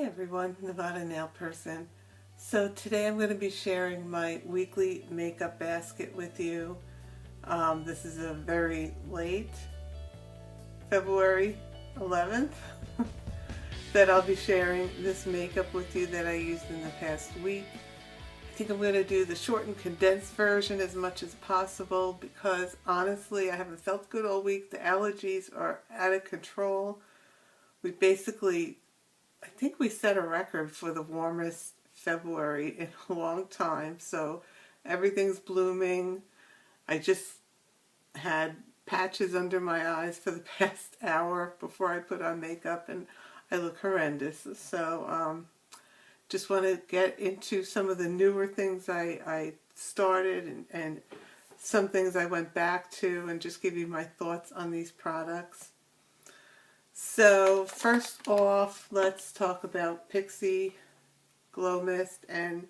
Hey everyone, Nevada Nail Person. So today I'm going to be sharing my weekly makeup basket with you. This is a very late February 11th that I'll be sharing this makeup with you that I used in the past week. I think I'm going to do the short and condensed version as much as possible because honestly I haven't felt good all week. The allergies are out of control. I think we set a record for the warmest February in a long time, so everything's blooming. I just had patches under my eyes for the past hour before I put on makeup and I look horrendous. So just want to get into some of the newer things I started and some things I went back to and just give you my thoughts on these products. So first off, let's talk about Pixi Glow Mist, and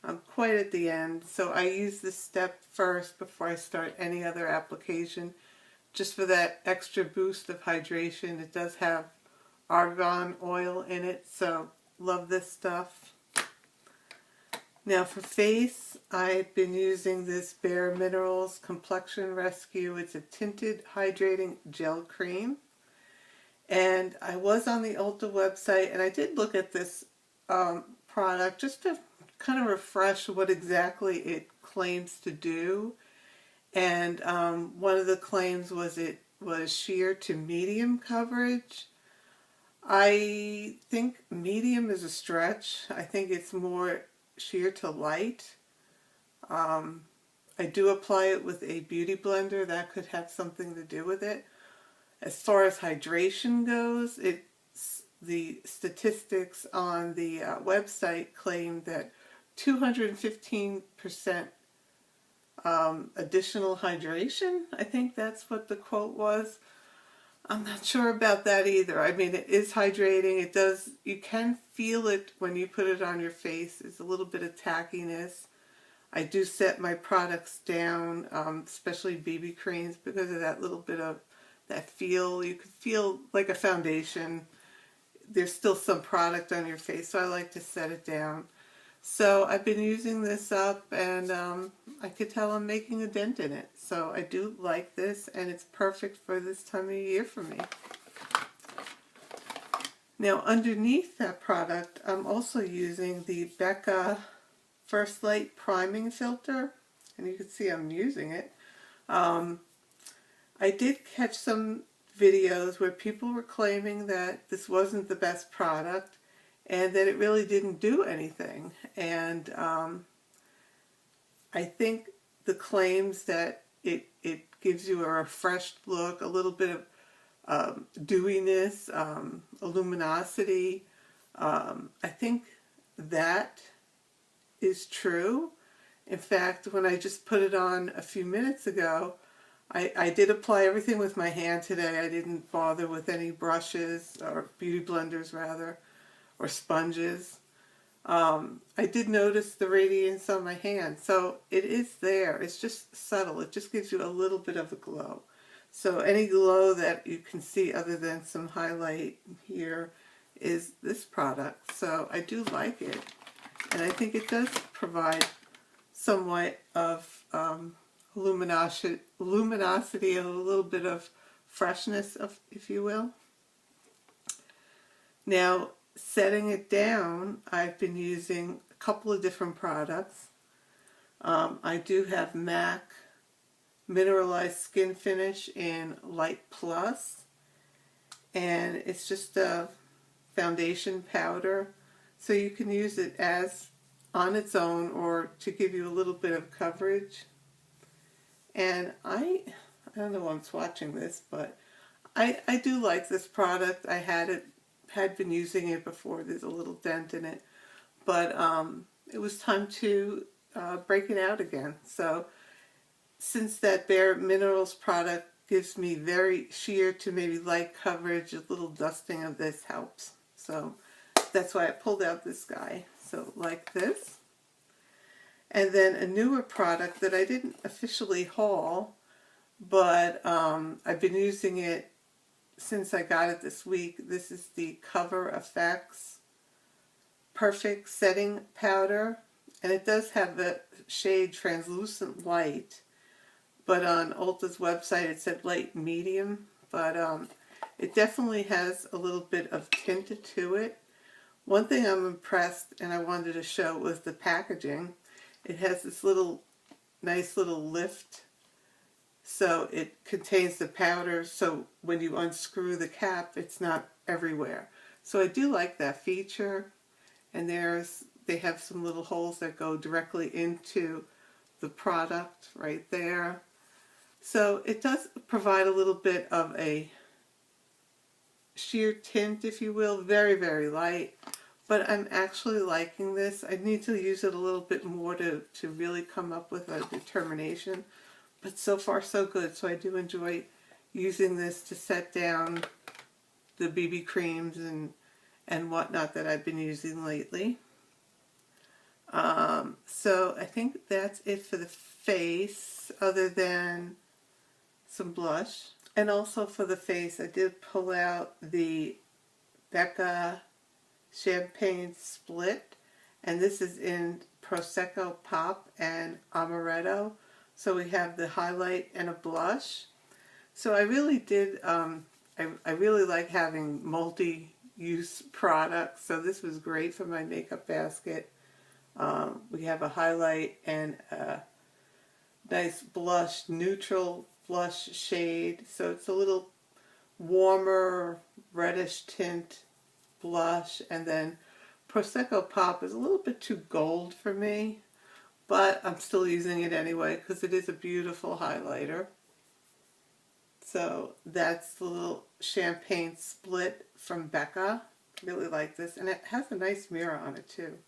I'm quite at the end. So I use this step first before I start any other application, just for that extra boost of hydration. It does have argan oil in it, so love this stuff. Now for face, I've been using this Bare Minerals Complexion Rescue. It's a tinted hydrating gel cream. And I was on the Ulta website and I did look at this product just to kind of refresh what exactly it claims to do. And one of the claims was it was sheer to medium coverage. I think medium is a stretch. I think it's more sheer to light. I do apply it with a beauty blender. That could have something to do with it. As far as hydration goes, the statistics on the website claim that 215% additional hydration. I think that's what the quote was. I'm not sure about that either. I mean, it is hydrating. You can feel it when you put it on your face. It's a little bit of tackiness. I do set my products down, especially BB creams, because of that little bit of that feel. You could feel like a foundation. There's still some product on your face, so I like to set it down. So I've been using this up, and I could tell I'm making a dent in it. So I do like this, and it's perfect for this time of year for me. Now underneath that product, I'm also using the Becca First Light Priming Filter, and you can see I'm using it. I did catch some videos where people were claiming that this wasn't the best product and that it really didn't do anything. And I think the claims that it gives you a refreshed look, a little bit of dewiness, luminosity, I think that is true. In fact, when I just put it on a few minutes ago, I did apply everything with my hand today. I didn't bother with any brushes, or beauty blenders rather, or sponges. I did notice the radiance on my hand, so it is there. It's just subtle. It just gives you a little bit of a glow. So any glow that you can see other than some highlight here is this product. So I do like it, and I think it does provide somewhat of luminosity, and a little bit of freshness, if you will. Now, setting it down, I've been using a couple of different products. I do have MAC Mineralize Skin Finish in Light Plus, and it's just a foundation powder, so you can use it as on its own or to give you a little bit of coverage. And I don't know who I'm swatching this, but I do like this product. I had been using it before. There's a little dent in it, but it was time to break it out again. So since that Bare Minerals product gives me very sheer to maybe light coverage, a little dusting of this helps. So that's why I pulled out this guy. So like this. And then a newer product that I didn't officially haul, but I've been using it since I got it this week. This is the Cover FX Perfect Setting Powder, and it does have the shade Translucent Light, but on Ulta's website it said light medium, but it definitely has a little bit of tint to it. One thing I'm impressed and I wanted to show was the packaging. It has this nice little lift, so it contains the powder, so when you unscrew the cap it's not everywhere. So I do like that feature, and they have some little holes that go directly into the product right there. So it does provide a little bit of a sheer tint, if you will, very, very light. But I'm actually liking this. I need to use it a little bit more to really come up with a determination. But so far so good. So I do enjoy using this to set down the BB creams and whatnot that I've been using lately. So I think that's it for the face, other than some blush. And also for the face, I did pull out the Becca Champagne Split, and this is in Prosecco Pop and Amaretto. So we have the highlight and a blush. So I really did, I really like having multi-use products, so this was great for my makeup basket. We have a highlight and a nice blush, neutral blush shade, so it's a little warmer reddish tint blush, and then Prosecco Pop is a little bit too gold for me, but I'm still using it anyway because it is a beautiful highlighter. So that's the little Champagne Split from Becca. Really like this, and it has a nice mirror on it too.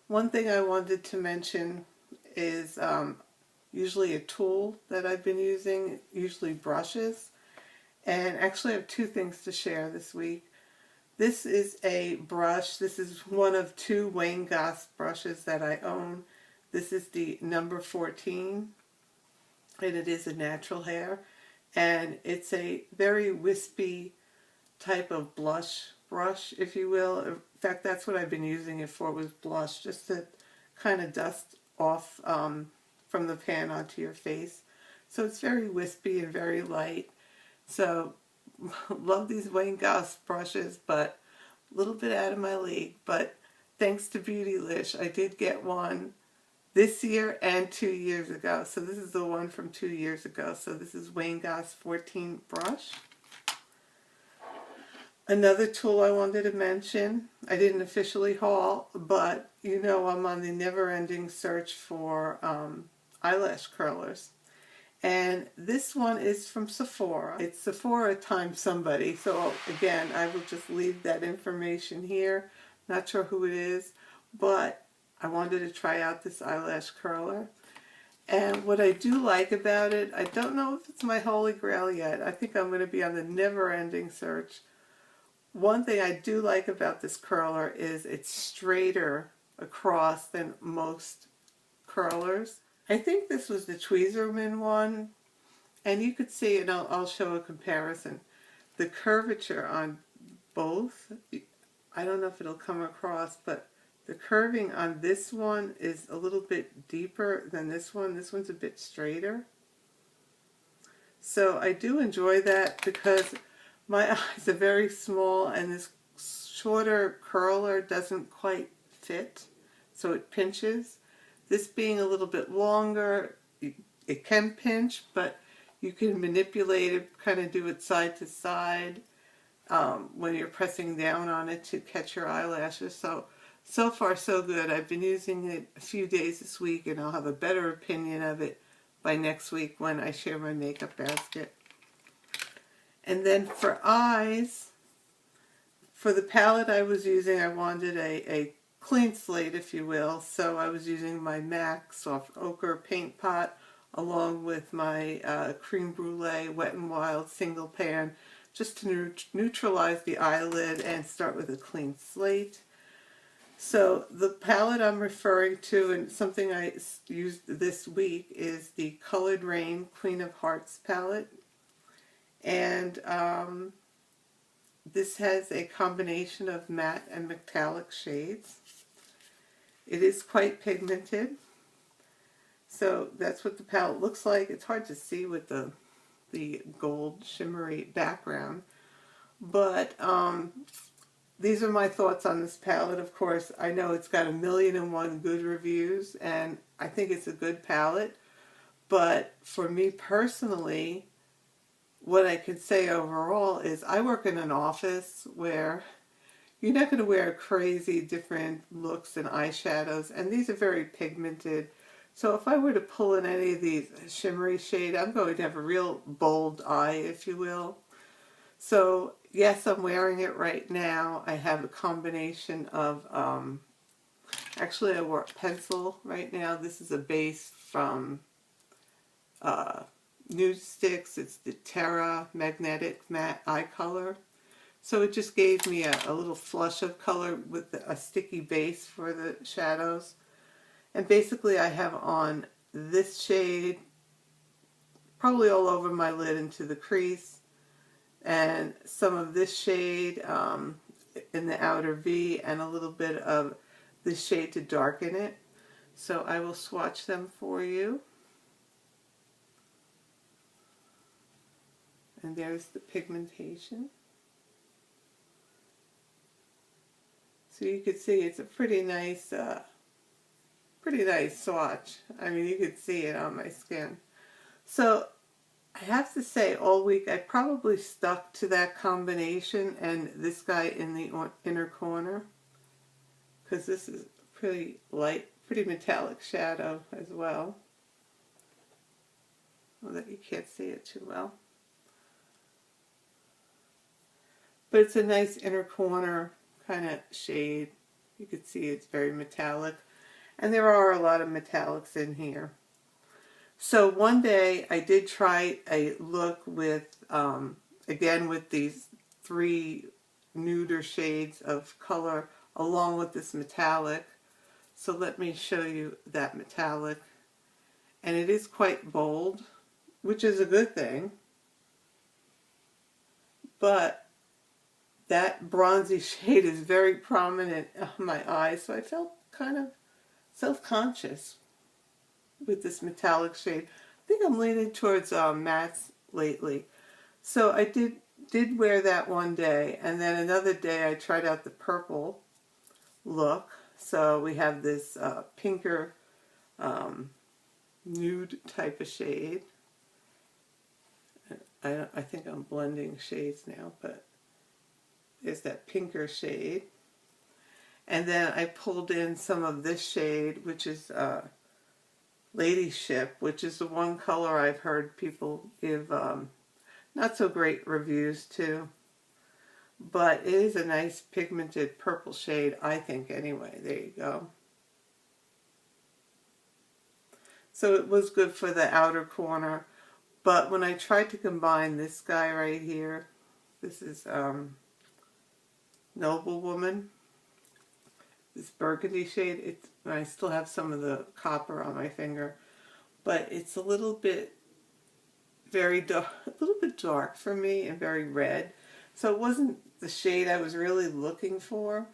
One thing I wanted to mention is usually a tool that I've been using, usually brushes. And actually I have two things to share this week. This is a brush. This is one of two Wayne Goss brushes that I own. This is the number 14, and it is a natural hair. And it's a very wispy type of blush brush, if you will. In fact, that's what I've been using it for, was blush, just to kind of dust off from the pan onto your face. So it's very wispy and very light. So love these Wayne Goss brushes, but a little bit out of my league. But thanks to Beautylish, I did get one this year and 2 years ago. So this is the one from 2 years ago. So this is Wayne Goss 14 brush. Another tool I wanted to mention, I didn't officially haul, but you know I'm on the never-ending search for eyelash curlers. And this one is from Sephora. It's Sephora times somebody. So again, I will just leave that information here. Not sure who it is, but I wanted to try out this eyelash curler. And what I do like about it, I don't know if it's my holy grail yet. I think I'm going to be on the never-ending search. One thing I do like about this curler is it's straighter across than most curlers. I think this was the Tweezerman one, and you could see, and I'll show a comparison, the curvature on both. I don't know if it'll come across, but the curving on this one is a little bit deeper than this one. This one's a bit straighter. So I do enjoy that because my eyes are very small, and this shorter curler doesn't quite fit, so it pinches. This being a little bit longer, it can pinch, but you can manipulate it, kind of do it side to side when you're pressing down on it to catch your eyelashes. So far so good. I've been using it a few days this week, and I'll have a better opinion of it by next week when I share my makeup basket. And then for eyes, for the palette I was using, I wanted a clean slate, if you will. So I was using my MAC Soft Ochre paint pot along with my Cream Brulee Wet n Wild single pan, just to neutralize the eyelid and start with a clean slate. So the palette I'm referring to, and something I used this week, is the Colored Raine Queen of Hearts palette. And this has a combination of matte and metallic shades. It is quite pigmented. So that's what the palette looks like. It's hard to see with the gold shimmery background. But these are my thoughts on this palette. Of course, I know it's got 1,000,001 good reviews, and I think it's a good palette. But for me personally, what I can say overall is I work in an office where you're not going to wear crazy different looks and eyeshadows, and these are very pigmented. So if I were to pull in any of these shimmery shade, I'm going to have a real bold eye, if you will. So yes, I'm wearing it right now. I have a combination of, actually I wore a pencil right now. This is a base from Nudestix. It's the Terra Magnetic Matte Eye Color. So it just gave me a little flush of color with a sticky base for the shadows. And basically I have on this shade probably all over my lid into the crease, and some of this shade in the outer V, and a little bit of this shade to darken it. So I will swatch them for you. And there's the pigmentation. So you can see it's a pretty nice swatch. I mean, you could see it on my skin. So I have to say, all week I probably stuck to that combination and this guy in the inner corner, because this is pretty light, pretty metallic shadow as well. Well, that you can't see it too well. But it's a nice inner corner kind of shade. You can see it's very metallic. And there are a lot of metallics in here. So one day I did try a look with, again with these 3 nuder shades of color along with this metallic. So let me show you that metallic. And it is quite bold, which is a good thing. But that bronzy shade is very prominent on my eyes, so I felt kind of self-conscious with this metallic shade. I think I'm leaning towards mattes lately. So I did wear that one day, and then another day I tried out the purple look. So we have this pinker nude type of shade. I think I'm blending shades now, but there's that pinker shade. And then I pulled in some of this shade, which is Ladyship, which is the one color I've heard people give not so great reviews to. But it is a nice pigmented purple shade, I think, anyway. There you go. So it was good for the outer corner. But when I tried to combine this guy right here, this is Noblewoman, this burgundy shade. I still have some of the copper on my finger, but it's a little bit very dark, a little bit dark for me, and very red. So it wasn't the shade I was really looking for.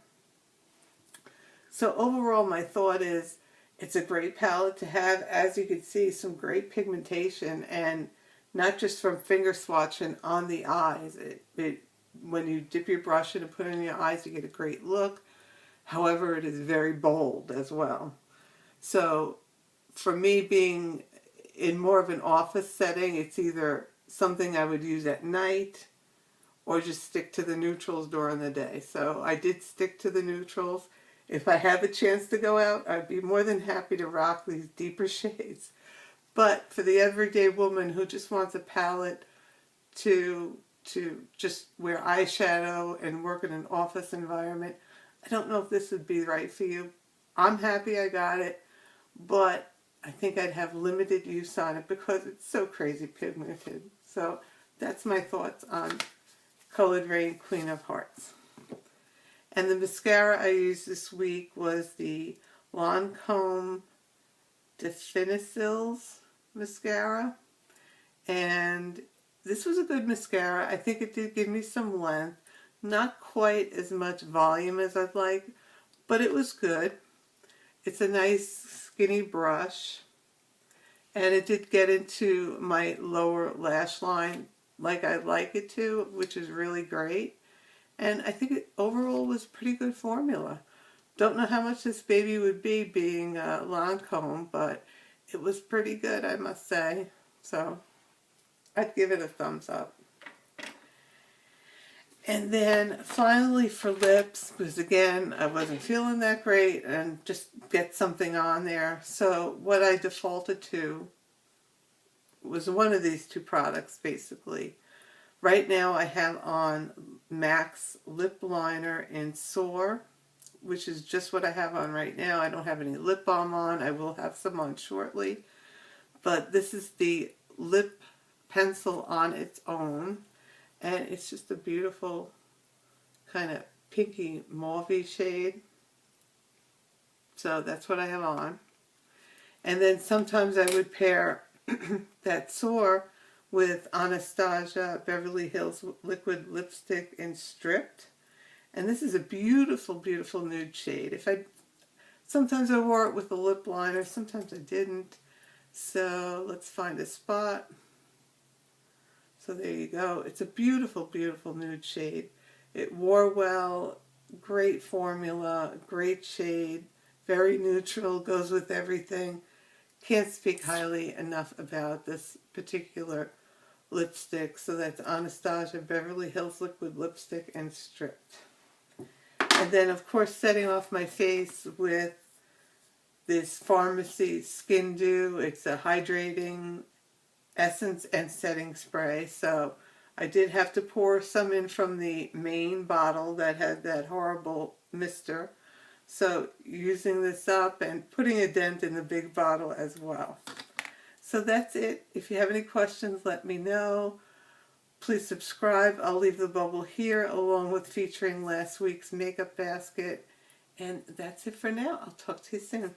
So overall, my thought is it's a great palette to have. As you can see, some great pigmentation, and not just from finger swatching on the eyes. When you dip your brush in and put it in your eyes, you get a great look. However, it is very bold as well. So for me, being in more of an office setting, it's either something I would use at night or just stick to the neutrals during the day. So I did stick to the neutrals. If I have a chance to go out, I'd be more than happy to rock these deeper shades. But for the everyday woman who just wants a palette to just wear eyeshadow and work in an office environment, I don't know if this would be right for you. I'm happy I got it, but I think I'd have limited use on it because it's so crazy pigmented. So that's my thoughts on Colored Raine Queen of Hearts. And the mascara I used this week was the Lancome Defincils mascara. And this was a good mascara. I think it did give me some length. Not quite as much volume as I'd like, but it was good. It's a nice skinny brush, and it did get into my lower lash line like I'd like it to, which is really great. And I think it overall was pretty good formula. Don't know how much this baby would be being Lancome, but it was pretty good, I must say. So I'd give it a thumbs up. And then finally for lips, because again, I wasn't feeling that great and just get something on there. So what I defaulted to was one of these two products, basically. Right now I have on MAC's lip liner in Soar, which is just what I have on right now. I don't have any lip balm on. I will have some on shortly. But this is the lip pencil on its own. And it's just a beautiful kind of pinky mauve shade. So that's what I have on. And then sometimes I would pair that Soar with Anastasia Beverly Hills Liquid Lipstick in Stripped. And this is a beautiful, beautiful nude shade. Sometimes I wore it with a lip liner, sometimes I didn't. So let's find a spot. So there you go. It's a beautiful, beautiful nude shade. It wore well, great formula, great shade, very neutral, goes with everything. Can't speak highly enough about this particular lipstick. So that's Anastasia Beverly Hills Liquid Lipstick and Stripped. And then, of course, setting off my face with this Farmacy Skin Dew. It's a hydrating essence and setting spray. So I did have to pour some in from the main bottle that had that horrible mister. So using this up and putting a dent in the big bottle as well. So that's it. If you have any questions, let me know. Please subscribe. I'll leave the bubble here along with featuring last week's makeup basket. And that's it for now. I'll talk to you soon.